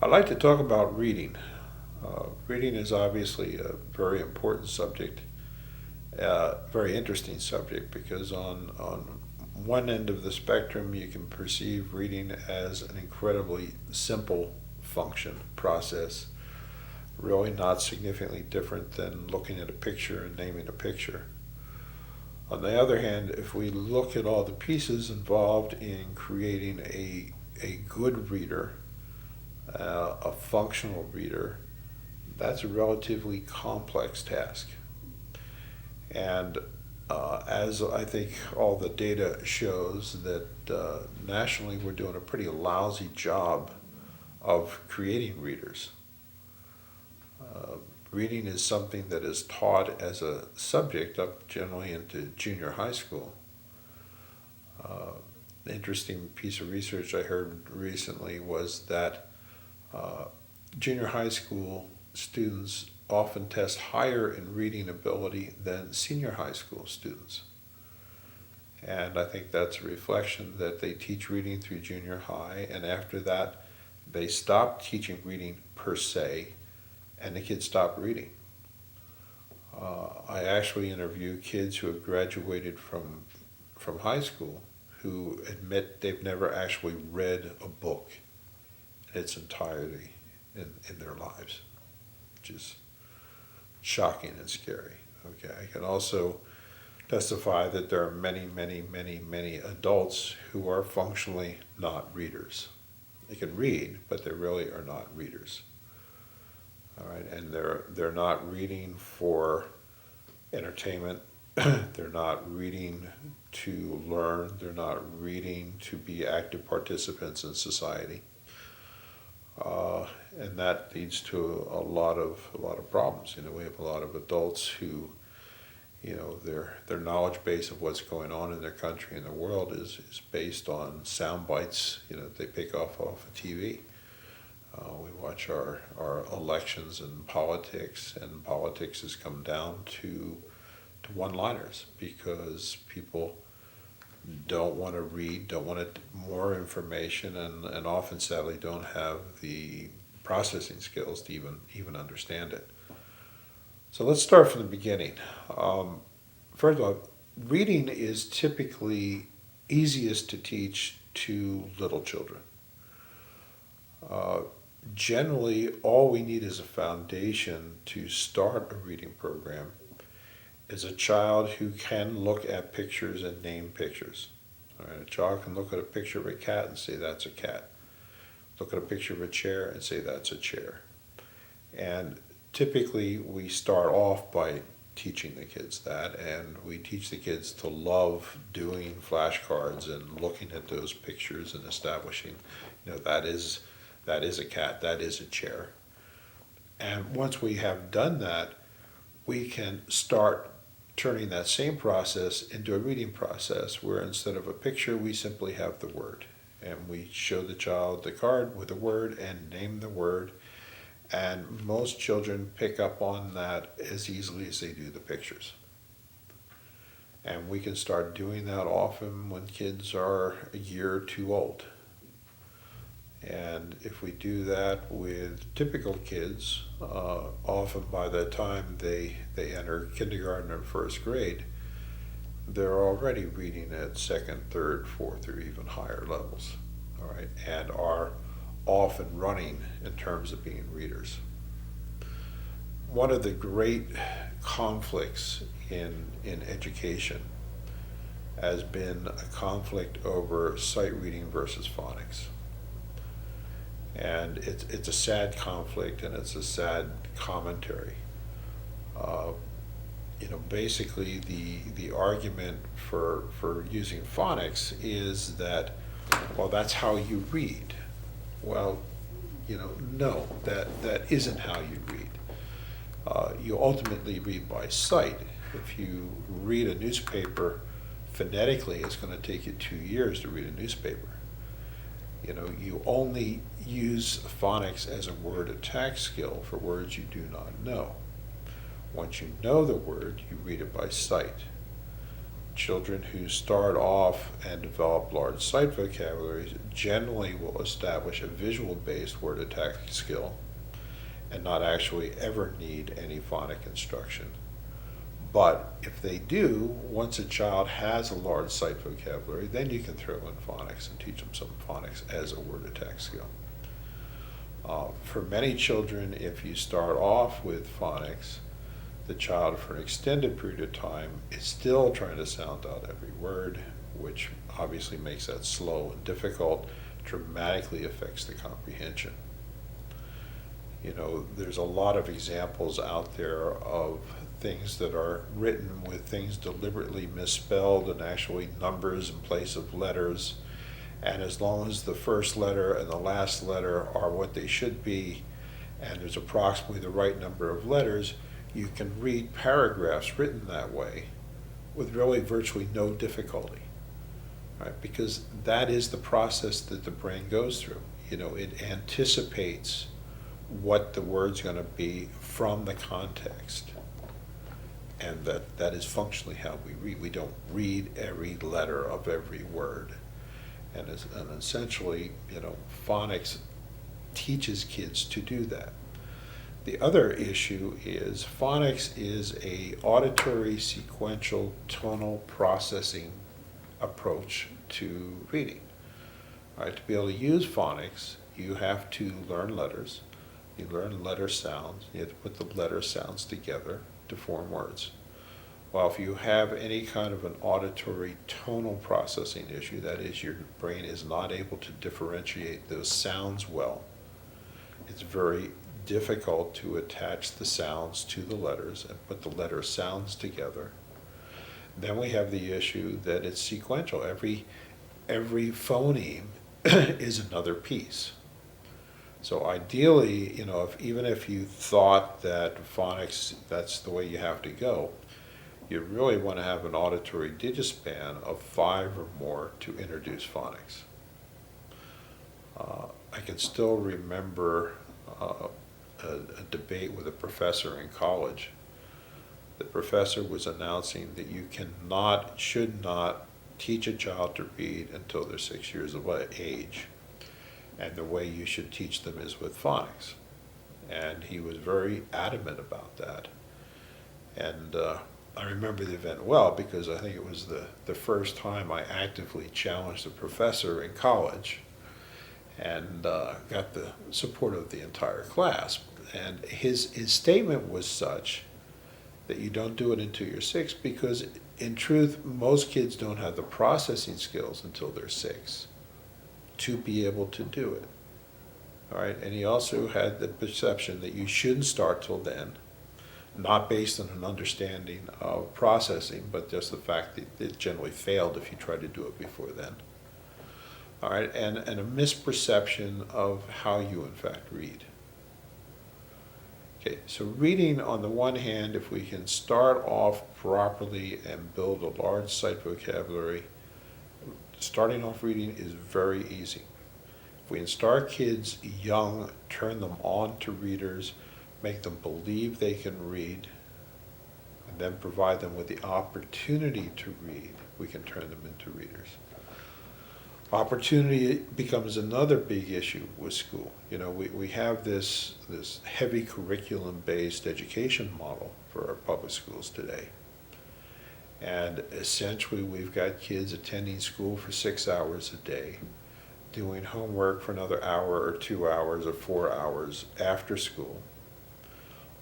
I'd like to talk about reading. Reading is obviously a very important subject, very interesting subject, because on one end of the spectrum you can perceive reading as an incredibly simple function, process, really not significantly different than looking at a picture and naming a picture. On the other hand, if we look at all the pieces involved in creating a good reader, a functional reader, that's a relatively complex task. And as I think all the data shows that nationally we're doing a pretty lousy job of creating readers. Uh, Reading is something that is taught as a subject up generally into junior high school. Uh, Interesting piece of research I heard recently was that uh, junior high school students often test higher in reading ability than senior high school students. And I think that's a reflection that they teach reading through junior high, and after that, they stop teaching reading per se, and the kids stop reading. I actually interview kids who have graduated from high school who admit they've never actually read a book in its entirety in their lives, which is shocking and scary. Okay, I can also testify that there are many, many, many, many adults who are functionally not readers. They can read, but they really are not readers. All right, and they're not reading for entertainment. They're not reading to learn. They're not reading to be active participants in society. And that leads to a lot of problems. We have a lot of adults who, their knowledge base of what's going on in their country and the world is based on sound bites, they pick off of TV. We watch our elections and politics has come down to one-liners because people don't want to read, don't want more information, and often, sadly, don't have the processing skills to even understand it. So let's start from the beginning. First of all, reading is typically easiest to teach to little children. Uh, Generally, all we need as a foundation to start a reading program is a child who can look at pictures and name pictures. All right, a child can look at a picture of a cat and say that's a cat. Look at a picture of a chair and say that's a chair. And typically we start off by teaching the kids that, and we teach the kids to love doing flashcards and looking at those pictures and establishing, that is a cat, that is a chair. And once we have done that, we can start turning that same process into a reading process where instead of a picture, we simply have the word. And we show the child the card with a word and name the word. And most children pick up on that as easily as they do the pictures. And we can start doing that often when kids are a year or two old. And if we do that with typical kids, often by the time they enter kindergarten or first grade, they're already reading at second, third, fourth, or even higher levels, all right, and are often running in terms of being readers. One of the great conflicts in education has been a conflict over sight reading versus phonics. And it's a sad conflict, and it's a sad commentary. Uh, Basically the argument for using phonics is that, well, that's how you read. Well, no, that isn't how you read. You ultimately read by sight. If you read a newspaper phonetically, it's going to take you 2 years to read a newspaper. You only use phonics as a word attack skill for words you do not know. Once you know the word, you read it by sight. children who start off and develop large sight vocabularies generally will establish a visual-based word attack skill and not actually ever need any phonic instruction. But if they do, once a child has a large sight vocabulary, then you can throw in phonics and teach them some phonics as a word attack skill. For many children, if you start off with phonics, the child for an extended period of time is still trying to sound out every word, which obviously makes that slow and difficult, dramatically affects the comprehension. You know, there's a lot of examples out there of things that are written with things deliberately misspelled and actually numbers in place of letters. And as long as the first letter and the last letter are what they should be, and there's approximately the right number of letters, you can read paragraphs written that way with really virtually no difficulty, right? Because that is the process that the brain goes through. You know, it anticipates what the word's going to be from the context. And that is functionally how we read. We don't read every letter of every word. And essentially, you know, phonics teaches kids to do that. The other issue is phonics is a auditory sequential tonal processing approach to reading. Right? To be able to use phonics, you have to learn letters. You learn letter sounds. You have to put the letter sounds together to form words. Well, if you have any kind of an auditory tonal processing issue, that is, your brain is not able to differentiate those sounds well, it's very difficult to attach the sounds to the letters and put the letter sounds together. Then we have the issue that it's sequential. Every phoneme is another piece. So ideally, you know, even if you thought that phonics, that's the way you have to go, you really want to have an auditory digispan of 5 or more to introduce phonics. I can still remember a debate with a professor in college. The professor was announcing that you should not teach a child to read until they're 6 years of age. And the way you should teach them is with phonics. And he was very adamant about that. And I remember the event well because I think it was the first time I actively challenged a professor in college and got the support of the entire class. And his statement was such that you don't do it until you're 6 because in truth, most kids don't have the processing skills until they're 6 to be able to do it. All right, and he also had the perception that you shouldn't start till then, not based on an understanding of processing, but just the fact that it generally failed if you tried to do it before then. All right, and a misperception of how you in fact read. Okay, so reading on the one hand, if we can start off properly and build a large sight vocabulary, starting off reading is very easy. If we can start kids young, turn them on to readers, make them believe they can read, and then provide them with the opportunity to read, we can turn them into readers. Opportunity becomes another big issue with school. You know, we have this heavy curriculum-based education model for our public schools today. And essentially we've got kids attending school for 6 hours a day, doing homework for another hour or 2 hours or 4 hours after school.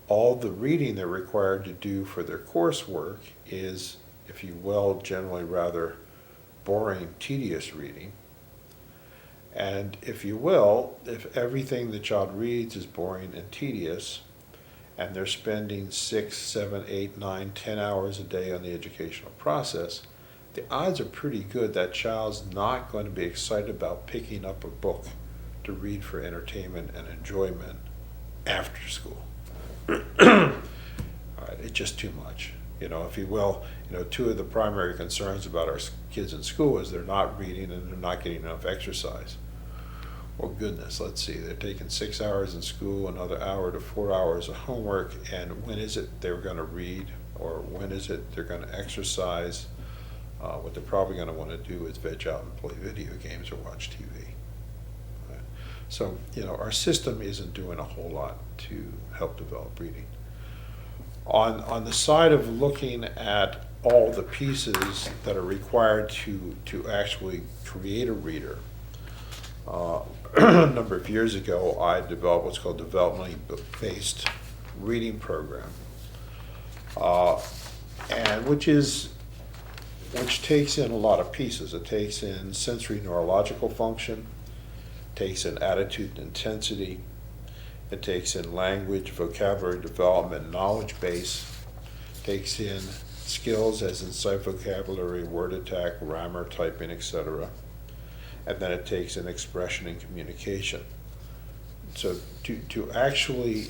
All the reading they're required to do for their coursework is, if you will, generally rather boring, tedious reading. And if you will, if everything the child reads is boring and tedious, and they're spending 6, 7, 8, 9, 10 hours a day on the educational process, the odds are pretty good that child's not going to be excited about picking up a book to read for entertainment and enjoyment after school. All right, it's just too much. You know, if you will, you know, 2 of the primary concerns about our kids in school is they're not reading and they're not getting enough exercise. Well, goodness, let's see, they're taking 6 hours in school, another hour to 4 hours of homework, and when is it they're going to read, or when is it they're going to exercise? What they're probably going to want to do is veg out and play video games or watch TV. Right? So, our system isn't doing a whole lot to help develop reading. On the side of looking at all the pieces that are required to actually create a reader, a number of years ago, I developed what's called developmentally based reading program, and which takes in a lot of pieces. It takes in sensory neurological function, takes in attitude and intensity, it takes in language, vocabulary development, knowledge base, takes in skills as in sight vocabulary, word attack, grammar, typing, etc. And then it takes in expression and communication. So to actually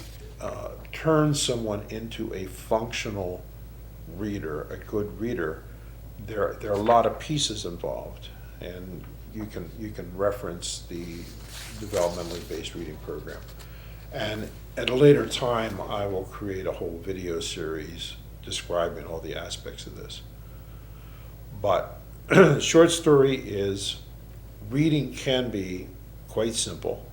turn someone into a functional reader, a good reader, there are a lot of pieces involved, and you can reference the developmentally based reading program. And at a later time, I will create a whole video series describing all the aspects of this. But the short story is, reading can be quite simple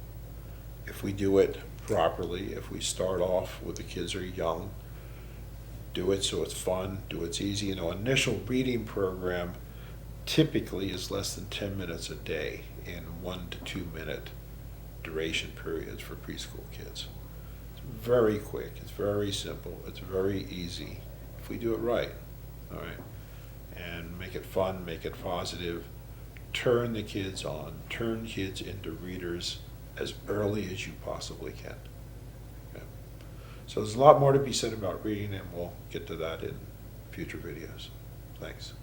if we do it properly, if we start off when the kids are young, do it so it's fun, do it's easy. Initial reading program typically is less than 10 minutes a day in 1 to 2 minute duration periods for preschool kids. It's very quick, it's very simple, it's very easy if we do it right, all right? And make it fun, make it positive, turn the kids on, turn kids into readers as early as you possibly can. Okay? So there's a lot more to be said about reading, and we'll get to that in future videos. Thanks.